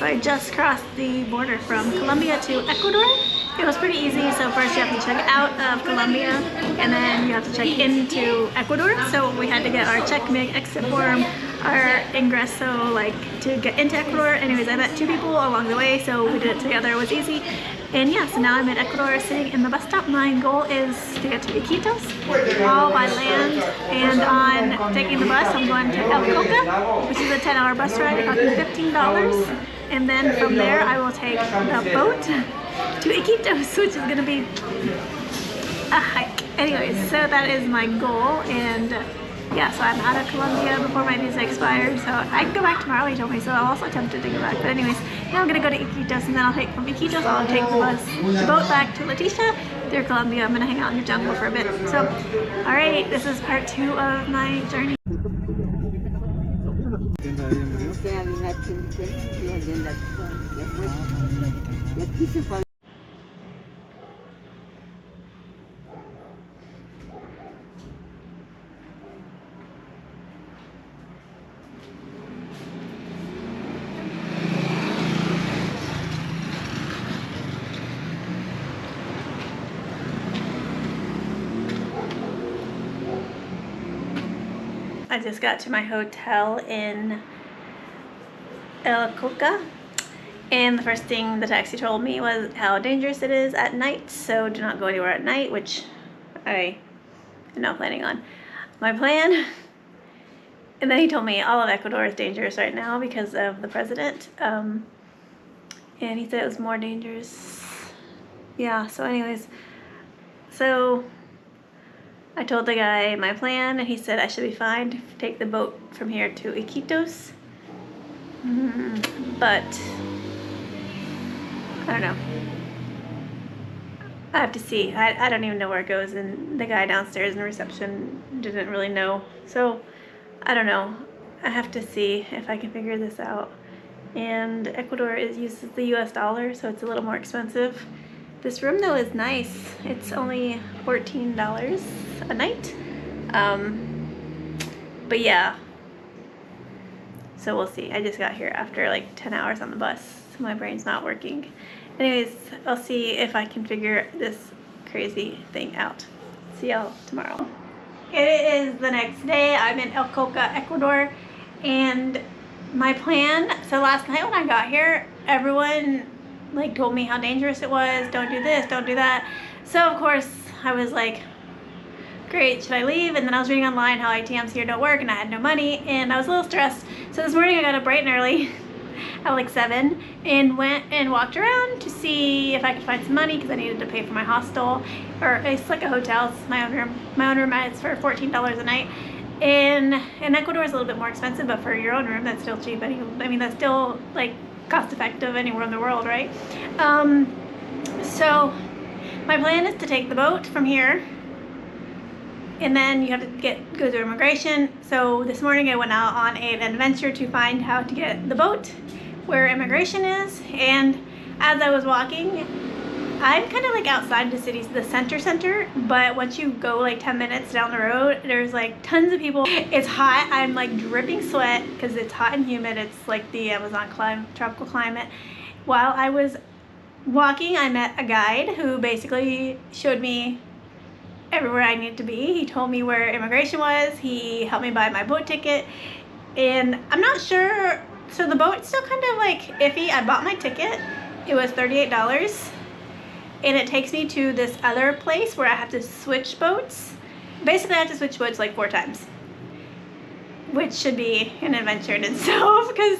I just crossed the border from Colombia to Ecuador. It was pretty easy. So first you have to check out of Colombia and then you have to check into Ecuador. So we had to get our check, make exit form, our ingreso, like to get into Ecuador. Anyways, I met two people along the way, so we did it together. It was easy. And yeah, so now I'm in Ecuador sitting in the bus stop. My goal is to get to Iquitos, all by land. And on taking the bus, I'm going to El Coca, which is a 10-hour bus ride. It cost me $15. And then from there, I will take the boat to Iquitos, which is going to be a hike. Anyways, so that is my goal. And yeah, so I'm out of Colombia before my visa expires, so I can go back tomorrow, he told me, so I'm also tempted to go back. But anyways, now I'm gonna go to Iquitos, and then I'll take from Iquitos, I'll take the boat back to Leticia through Colombia. I'm gonna hang out in the jungle for a bit. So, alright, this is part 2 of my journey. I just got to my hotel in El Coca, and the first thing the taxi told me was how dangerous it is at night, so do not go anywhere at night, which I am not planning on. My plan, and then he told me all of Ecuador is dangerous right now because of the president, and he said it was more dangerous. Yeah, so anyways, so I told the guy my plan, and he said I should be fine to take the boat from here to Iquitos. But I don't know. I have to see. I don't even know where it goes, and the guy downstairs in the reception didn't really know. So I don't know. I have to see if I can figure this out. And Ecuador uses the US dollar, so it's a little more expensive. This room though is nice. It's only $14 a night. But yeah. So we'll see. I just got here after like 10 hours on the bus. So my brain's not working. Anyways, I'll see if I can figure this crazy thing out. See y'all tomorrow. It is the next day. I'm in El Coca, Ecuador. And my plan, so last night when I got here, everyone like told me how dangerous it was. Don't do this, don't do that. So of course I was like, great, should I leave? And then I was reading online how ATMs here don't work, and I had no money, and I was a little stressed. So this morning I got up bright and early at like 7 and went and walked around to see if I could find some money because I needed to pay for my hostel, or it's like a hotel. It's my own room. My own room, it's for $14 a night. And Ecuador is a little bit more expensive, but for your own room that's still cheap. I mean that's still like cost effective anywhere in the world, right? So my plan is to take the boat from here, and then you have to go through immigration. So this morning I went out on an adventure to find how to get the boat where immigration is. And as I was walking, I'm kind of like outside the city's the center, but once you go like 10 minutes down the road, there's like tons of people. It's hot. I'm like dripping sweat because it's hot and humid. It's like the Amazon tropical climate. While I was walking, I met a guide who basically showed me everywhere I needed to be. He told me where immigration was. He helped me buy my boat ticket, and I'm not sure. So the boat's still kind of like iffy. I bought my ticket. It was $38. And it takes me to this other place where I have to switch boats. Basically, I have to switch boats like 4 times, which should be an adventure in itself because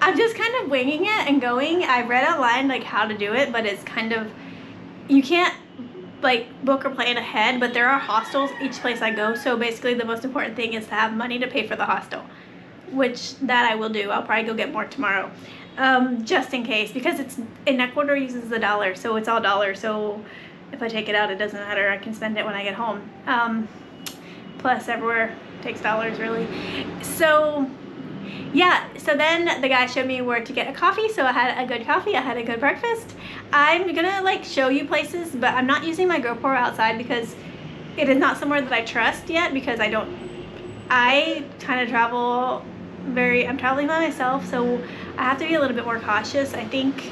I'm just kind of winging it and going. I read online like how to do it, but it's kind of, you can't like book or plan ahead, but there are hostels each place I go. So basically the most important thing is to have money to pay for the hostel, which that I will do. I'll probably go get more tomorrow. Just in case, because it's in Ecuador uses the dollar, so it's all dollar. So if I take it out, it doesn't matter. I can spend it when I get home. Plus everywhere takes dollars really. So yeah, so then the guy showed me where to get a coffee. So I had a good coffee, I had a good breakfast. I'm gonna like show you places, but I'm not using my GoPro outside because it is not somewhere that I trust yet, because I kind of travel I'm traveling by myself, so I have to be a little bit more cautious. I think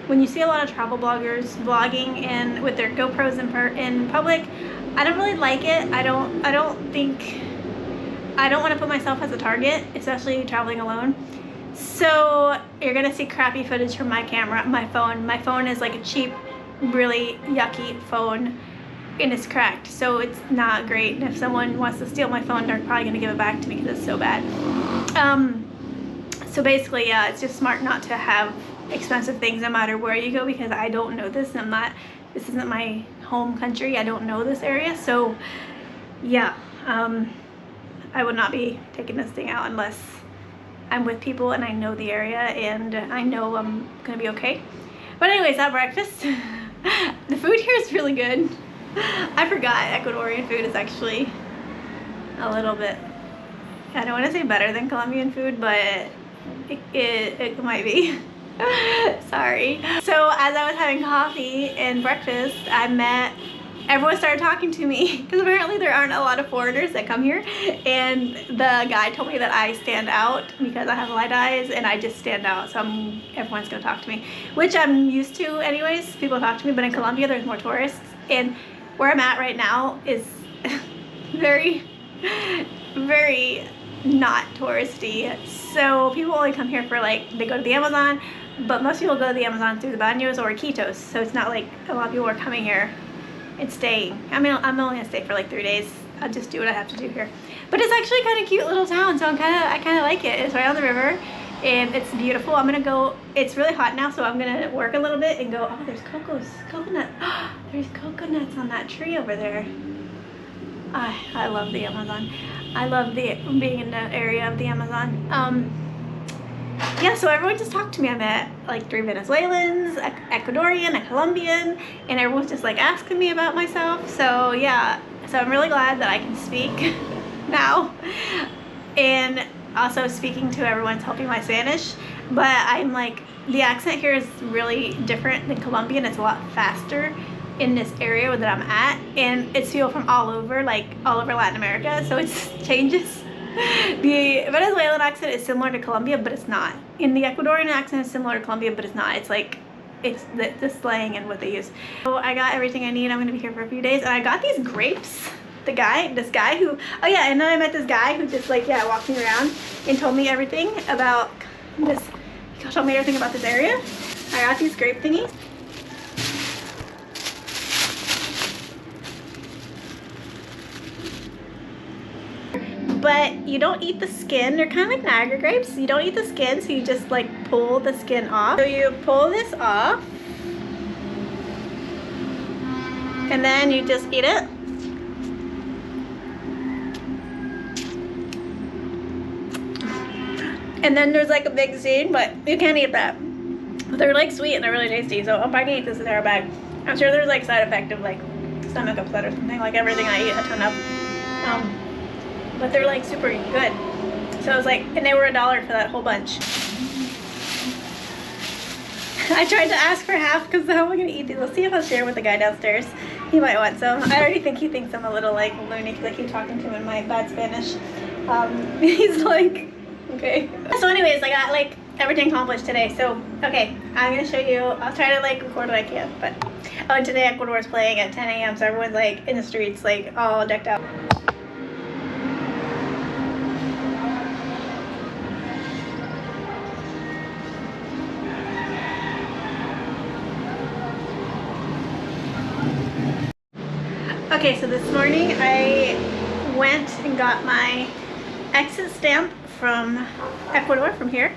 when you see a lot of travel bloggers vlogging and with their GoPros in public, I don't really like it. I don't want to put myself as a target, especially traveling alone. So you're gonna see crappy footage from my camera, my phone. My phone is like a cheap, really yucky phone, and it's cracked, so it's not great. And if someone wants to steal my phone, they're probably gonna give it back to me because it's so bad. So basically, yeah, it's just smart not to have expensive things no matter where you go, because I don't know this. This isn't my home country. I don't know this area, so yeah, I would not be taking this thing out unless I'm with people and I know the area and I know I'm gonna be okay. But anyways, at breakfast, the food here is really good. I forgot Ecuadorian food is actually a little bit, I don't want to say better than Colombian food, but it might be. Sorry. So as I was having coffee and breakfast, everyone started talking to me because apparently there aren't a lot of foreigners that come here, and the guy told me that I stand out because I have light eyes and I just stand out, so everyone's gonna talk to me, which I'm used to anyways. People talk to me, but in Colombia there's more tourists, and where I'm at right now is very, very not touristy. So people only come here for, like, they go to the Amazon, but most people go to the Amazon through the Baños or Iquitos, so it's not like a lot of people are coming here and staying. I mean, I'm only gonna stay for like 3 days. I'll just do what I have to do here. But it's actually kind of cute little town, so I kind of like it. It's right on the river, and it's beautiful. I'm gonna go. It's really hot now, so I'm gonna work a little bit and go. Oh, there's coconut. There's coconuts on that tree over there. I love the Amazon. I love being in the area of the Amazon. Yeah, so everyone just talked to me. I met like 3 Venezuelans, Ecuadorian, a Colombian, and everyone's just like asking me about myself. So yeah, so I'm really glad that I can speak now. And also speaking to everyone's helping my Spanish. But I'm like, the accent here is really different than Colombian. It's a lot faster in this area that I'm at, and it's people from all over Latin America, so it changes. The Venezuelan accent is similar to Colombia, but it's not. And the Ecuadorian accent is similar to Colombia, but it's not. It's like, it's the slang and what they use. So I got everything I need. I'm gonna be here for a few days, and I got these grapes. This guy who, oh yeah, and then I met this guy who just like, yeah, walked me around and told me everything about this. He told me everything about this area. I got these grape thingies. But you don't eat the skin. They're kind of like Niagara grapes. You don't eat the skin, so you just like pull the skin off. So you pull this off, and then you just eat it. And then there's like a big seed, but you can't eat that. But they're like sweet and they're really tasty, so I'm probably gonna eat this entire bag. I'm sure there's like side effect of like stomach upset or something, like everything I eat a ton of. But they're like super good. So I was like, and they were $1 for that whole bunch. I tried to ask for half because how am I gonna eat these? Let's see if I'll share with the guy downstairs. He might want some. I already think he thinks I'm a little like loony because I keep talking to him in my bad Spanish. He's like, okay. So anyways, I got like everything accomplished today. So, okay, I'm gonna show you. I'll try to like record what I can, but oh, and today Ecuador is playing at 10 a.m. so everyone's like in the streets like all decked out. Okay, so this morning I went and got my exit stamp from Ecuador, from here.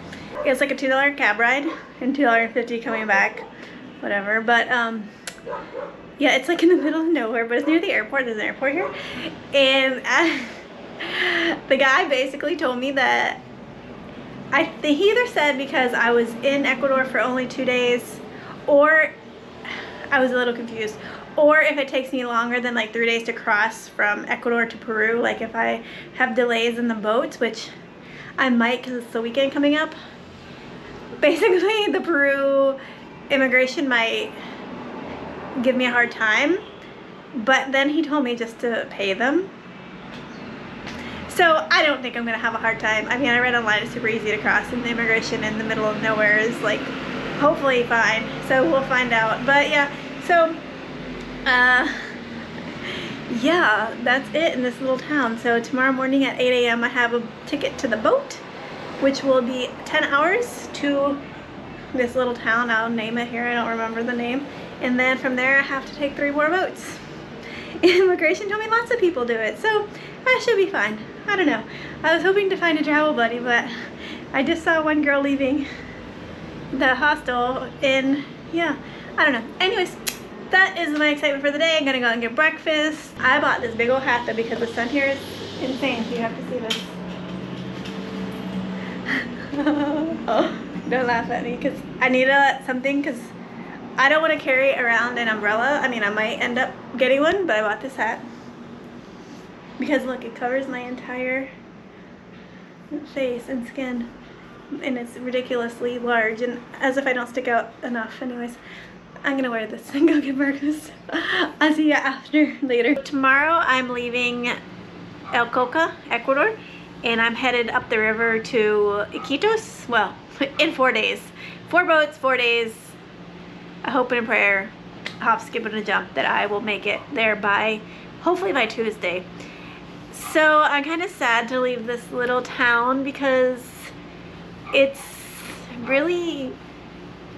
It was like a $2 cab ride and $2.50 coming back, whatever. But yeah, it's like in the middle of nowhere, but it's near the airport. There's an airport here. And the guy basically told me that, I think he either said because I was in Ecuador for only 2 days, or I was a little confused, or if it takes me longer than like 3 days to cross from Ecuador to Peru, like if I have delays in the boats, which I might because it's the weekend coming up. Basically, the Peru immigration might give me a hard time, but then he told me just to pay them. So I don't think I'm gonna have a hard time. I mean, I read online it's super easy to cross, and the immigration in the middle of nowhere is like hopefully fine. So we'll find out. But yeah, so yeah, that's it in this little town. So tomorrow morning at 8 a.m. I have a ticket to the boat, which will be 10 hours to this little town. I'll name it here, I don't remember the name. And then from there I have to take 3 more boats. Immigration told me lots of people do it, so that should be fine. I don't know. I was hoping to find a travel buddy, but I just saw one girl leaving the hostel and yeah, I don't know. Anyways, that is my excitement for the day. I'm gonna go and get breakfast. I bought this big old hat though because the sun here is insane. You have to see this. Oh, don't laugh at me because I need something because I don't want to carry around an umbrella. I mean, I might end up getting one, but I bought this hat because look, it covers my entire face and skin, and it's ridiculously large, and as if I don't stick out enough. Anyways, I'm gonna wear this and go get breakfast. I'll see you after later. Tomorrow I'm leaving Coca, Ecuador, and I'm headed up the river to Iquitos. Well, in 4 days. 4 boats, 4 days. I hope and a prayer, hop, skip, and a jump that I will make it there by, hopefully by Tuesday. So I'm kind of sad to leave this little town because it's really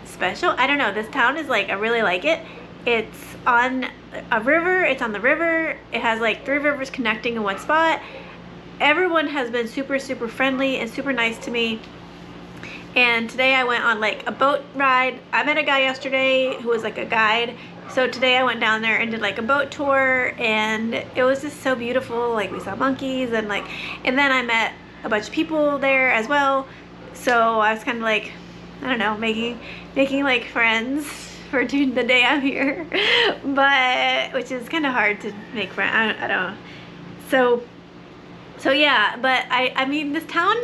special. I don't know, this town is like, I really like it. It's on a river, it's on the river. It has like 3 rivers connecting in one spot. Everyone has been super, super friendly and super nice to me. And today I went on like a boat ride. I met a guy yesterday who was like a guide. So today I went down there and did like a boat tour, and it was just so beautiful. Like we saw monkeys and then I met a bunch of people there as well. So I was kind of like, I don't know, making like friends for the day I'm here, but which is kind of hard to make friends. I don't know. So yeah, but I mean this town,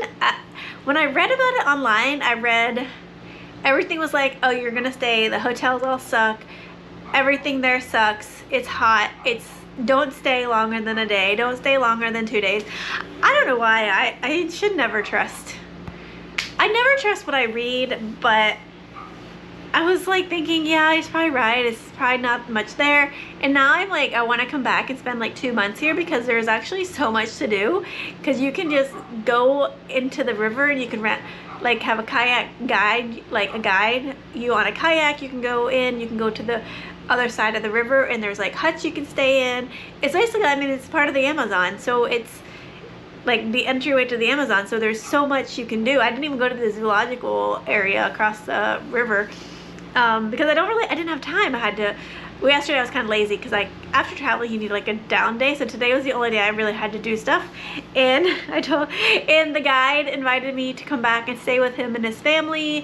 when I read about it online, I read everything was like, oh, you're gonna stay, the hotels all suck, everything there sucks, it's hot, don't stay longer than a day, don't stay longer than 2 days. I don't know why, I should never trust. I never trust what I read, but I was like thinking, yeah, he's probably right, it's probably not much there. And now I'm like, I want to come back and spend like 2 months here because there's actually so much to do. Because you can just go into the river and you can rent, like have a kayak guide, like a guide you on a kayak. You can go in, you can go to the other side of the river, and there's like huts you can stay in. It's basically, I mean, it's part of the Amazon, so it's like the entryway to the Amazon, so there's so much you can do. I didn't even go to the zoological area across the river because I didn't have time. Yesterday I was kind of lazy because after traveling you need like a down day, so today was the only day I really had to do stuff. And and the guide invited me to come back and stay with him and his family,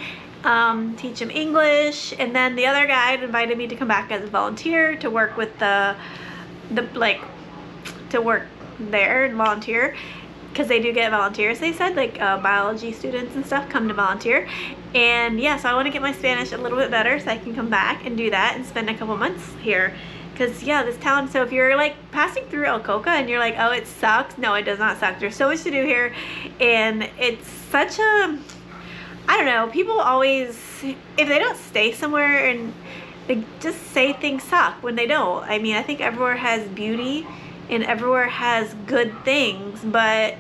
teach him English, and then the other guide invited me to come back as a volunteer to work with to work there and volunteer. Because they do get volunteers, they said, like biology students and stuff come to volunteer. And yeah, so I want to get my Spanish a little bit better so I can come back and do that and spend a couple months here. Because yeah, this town, so if you're like passing through El Coca and you're like, oh, it sucks, no, it does not suck. There's so much to do here, and it's such a, I don't know, people always, if they don't stay somewhere, and they just say things suck when they don't. I mean, I think everywhere has beauty and everywhere has good things, but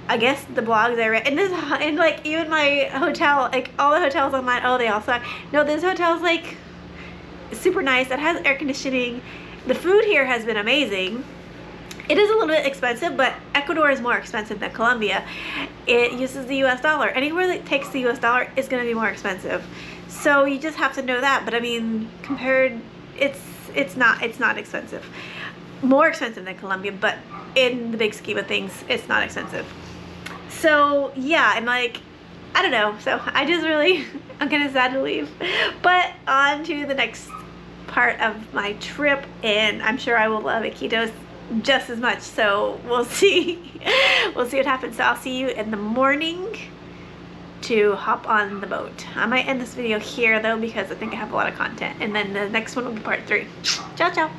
I guess the blogs I read, and like even my hotel, like all the hotels online, oh, they all suck. No, this hotel's like super nice. It has air conditioning. The food here has been amazing. It is a little bit expensive, but Ecuador is more expensive than Colombia. It uses the US dollar. Anywhere that takes the US dollar is going to be more expensive. So you just have to know that. But I mean, compared, it's not expensive. More expensive than Colombia, but in the big scheme of things, it's not expensive. So yeah, I'm like, I don't know. So I just really, I'm kind of sad to leave. But on to the next part of my trip, and I'm sure I will love Iquitos just as much. So we'll see. We'll see what happens. So I'll see you in the morning to hop on the boat. I might end this video here though because I think I have a lot of content, and then the next one will be part 3. Ciao, ciao.